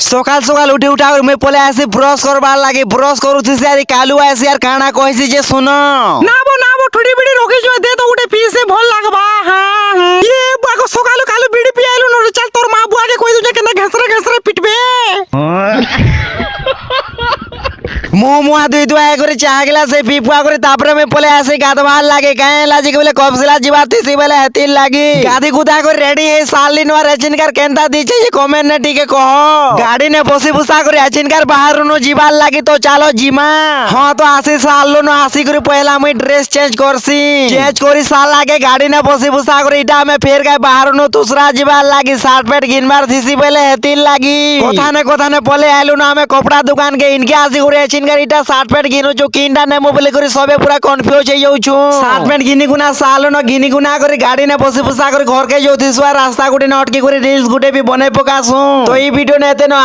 সকাল সকাল উঠে উঠা মুই পলে আসি ব্রশ করবার লাগে ব্রশ করুছিস আর কালু আসি আর কানা কইছি যে শুনো না বো ঠুড়ি বিড়ি রকি জয় দে তো উঠে পিসে ভাল লাগবা হ্যাঁ ইয়ে বাগো সকাল কালু বিড়ি পিয়াইলু ন চল তোর মা বুয়াকে কই দুজে কেন ঘেসরে ঘেসরে পিটবে মুহ মুহা দুই দুয়া করে চাহ গিলাসে পিপুয়া করে তারপরে আমি পলে আসি গাধবার লাগে কাহে লাজি বলে কবসিলা জিবাতিছি বলে হেতির লাগি গাদি গুদা করে রেডি হে সালি নোয়া রেচিনকার কেনতা দিছে যে কমেন্ট নে টিকে কহ গাড়ি নে বসি বুসা করে রেচিনকার বাহার নু জিবার লাগি তো চালো জিমা হ্যাঁ তো আসি সাললো ন আসি করে পয়লা আমি ড্রেস চেঞ্জ করছি চেঞ্জ করি সাল লাগে গাড়ি নে বসি বুসা করে এটা আমি ফের গায় বাহার নু তুসরা জিবার লাগি শার্ট প্যান্ট কিনবার থিসি বলে হেতির লাগি কথা নে পলে আইলু না আমি কপড়া দোকান কে ইনকে আসি করে রেচিনকার এটা শার্ট প্যান্ট কিনুছু কিনটা নেমু বলে করে সবে পুরা কনফিউজ হয়ে যাউছু শার্ট প্যান্ট কিনি গুনা সালো ন কিনি গুনা করে গাড়ি নে বসি বুসা করে ঘর কে যাউতিছু আর রাস্তা গুটি না অটকি করে রিলস গুটে বি বনাই পকাছু তো এই ভিডিও নেতে